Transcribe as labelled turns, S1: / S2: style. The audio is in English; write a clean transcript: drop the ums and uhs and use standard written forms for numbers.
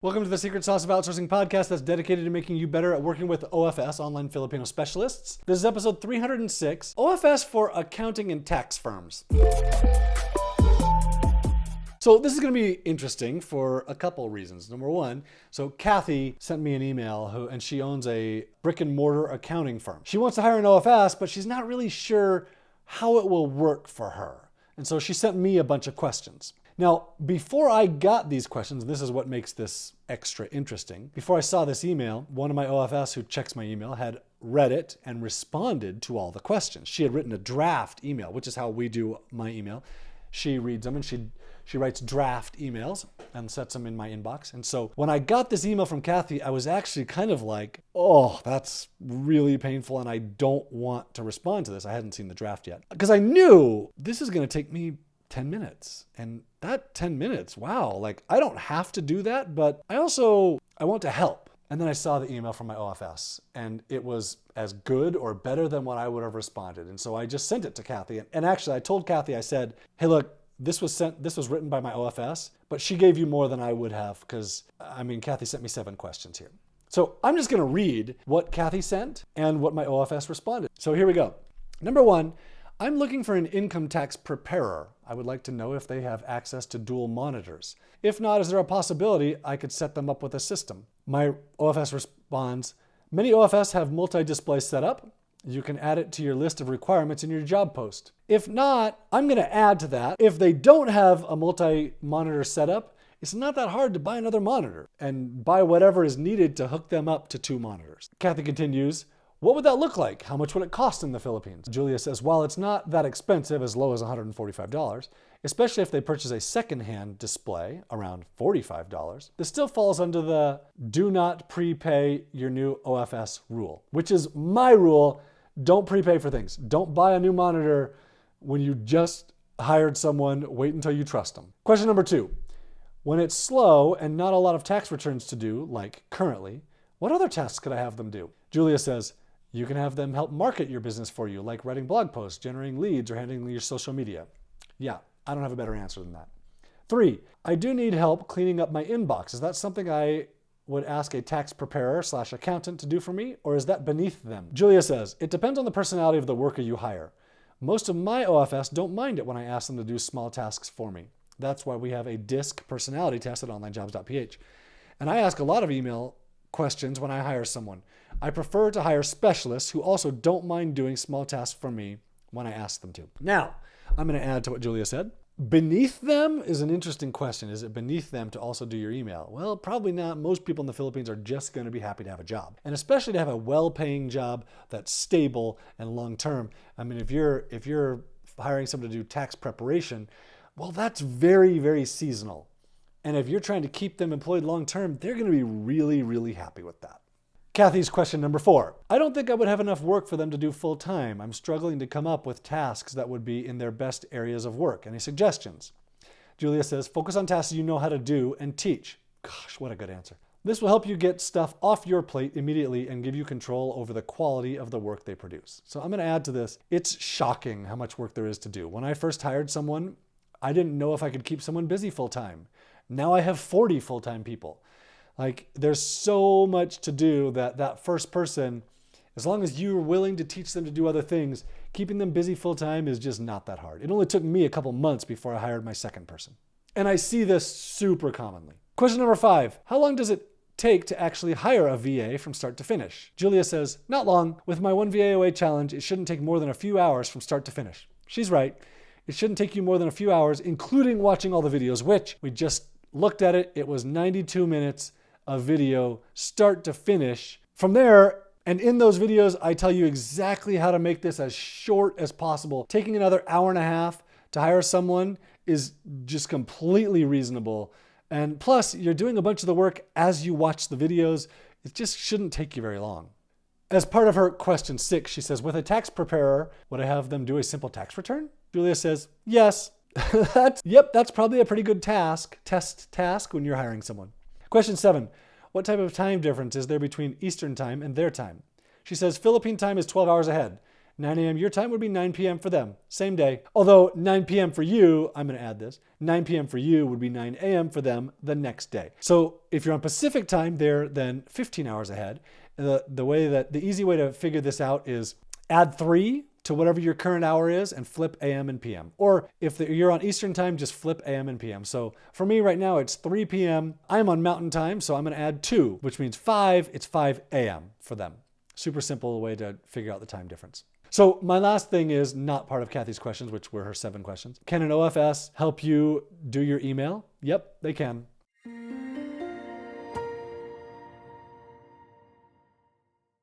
S1: Welcome to the Secret Sauce of Outsourcing podcast that's dedicated to making you better at working with OFS, online Filipino specialists. This is episode 306, OFS for accounting and tax firms. So this is going to be interesting for a couple reasons. Number one, so Kathy sent me an email and she owns a brick and mortar accounting firm. She wants to hire an OFS, but she's not really sure how it will work for her. And so she sent me a bunch of questions. Now, before I got these questions, this is what makes this extra interesting. Before I saw this email, one of my OFS who checks my email had read it and responded to all the questions. She had written a draft email, which is how we do my email. She reads them and she writes draft emails and sets them in my inbox. And so when I got this email from Kathy, I was actually kind of like, oh, that's really painful and I don't want to respond to this. I hadn't seen the draft yet. Because I knew this is going to take me 10 minutes. And that 10 minutes, wow, like I don't have to do that, but I want to help. And then I saw the email from my OFS and it was as good or better than what I would have responded. And so I just sent it to Kathy. And actually I told Kathy, I said, hey, look, this was written by my OFS, but she gave you more than I would have because, Kathy sent me 7 questions here. So I'm just going to read what Kathy sent and what my OFS responded. So here we go. Number 1, I'm looking for an income tax preparer. I would like to know if they have access to dual monitors. If not, is there a possibility I could set them up with a system? My OFS responds, many OFS have multi-display setup. You can add it to your list of requirements in your job post. If not, I'm going to add to that. If they don't have a multi-monitor setup, it's not that hard to buy another monitor and buy whatever is needed to hook them up to 2 monitors. Kathy continues, what would that look like? How much would it cost in the Philippines? Julia says, while it's not that expensive, as low as $145, especially if they purchase a secondhand display, around $45, this still falls under the do not prepay your new OFS rule, which is my rule. Don't prepay for things. Don't buy a new monitor when you just hired someone. Wait until you trust them. Question number 2. When it's slow and not a lot of tax returns to do, like currently, what other tasks could I have them do? Julia says, you can have them help market your business for you, like writing blog posts, generating leads, or handling your social media. Yeah, I don't have a better answer than that. 3, I do need help cleaning up my inbox. Is that something I would ask a tax preparer / accountant to do for me, or is that beneath them? Julia says, it depends on the personality of the worker you hire. Most of my OFS don't mind it when I ask them to do small tasks for me. That's why we have a DISC personality test at Onlinejobs.ph. And I ask a lot of email questions when I hire someone. I prefer to hire specialists who also don't mind doing small tasks for me when I ask them to. Now, I'm going to add to what Julia said. Beneath them is an interesting question. Is it beneath them to also do your email? Well, probably not. Most people in the Philippines are just going to be happy to have a job, and especially to have a well-paying job that's stable and long-term. If you're hiring someone to do tax preparation, well, that's very, very seasonal. And if you're trying to keep them employed long-term, they're going to be really, really happy with that. Kathy's question number 4. I don't think I would have enough work for them to do full time. I'm struggling to come up with tasks that would be in their best areas of work. Any suggestions? Julia says, focus on tasks you know how to do and teach. Gosh, what a good answer. This will help you get stuff off your plate immediately and give you control over the quality of the work they produce. So I'm going to add to this. It's shocking how much work there is to do. When I first hired someone, I didn't know if I could keep someone busy full time. Now I have 40 full-time people. There's so much to do that first person, as long as you're willing to teach them to do other things, keeping them busy full-time is just not that hard. It only took me a couple months before I hired my second person. And I see this super commonly. Question number 5, how long does it take to actually hire a VA from start to finish? Julia says, not long. With my 1 VAOA challenge, it shouldn't take more than a few hours from start to finish. She's right. It shouldn't take you more than a few hours, including watching all the videos, which we just looked at it. It was 92 minutes of video, start to finish. From there, and in those videos, I tell you exactly how to make this as short as possible. Taking another hour and a half to hire someone is just completely reasonable. And plus, you're doing a bunch of the work as you watch the videos. It just shouldn't take you very long. As part of her question 6, she says, with a tax preparer, would I have them do a simple tax return? Julia says, yes. That's probably a pretty good test task when you're hiring someone. Question 7, what type of time difference is there between Eastern time and their time? She says, Philippine time is 12 hours ahead. 9 a.m. your time would be 9 p.m. for them, same day. Although 9 p.m. for you, I'm going to add this, 9 p.m. for you would be 9 a.m. for them the next day. So if you're on Pacific time, they're then 15 hours ahead. The easy way to figure this out is add 3 to whatever your current hour is and flip AM and PM. Or if you're on Eastern time, just flip AM and PM. So for me right now, it's 3 p.m. I'm on Mountain time, so I'm going to add 2, which means 5. It's 5 a.m. for them. Super simple way to figure out the time difference. So my last thing is not part of Kathy's questions, which were her 7 questions. Can an OFS help you do your email? Yep, they can.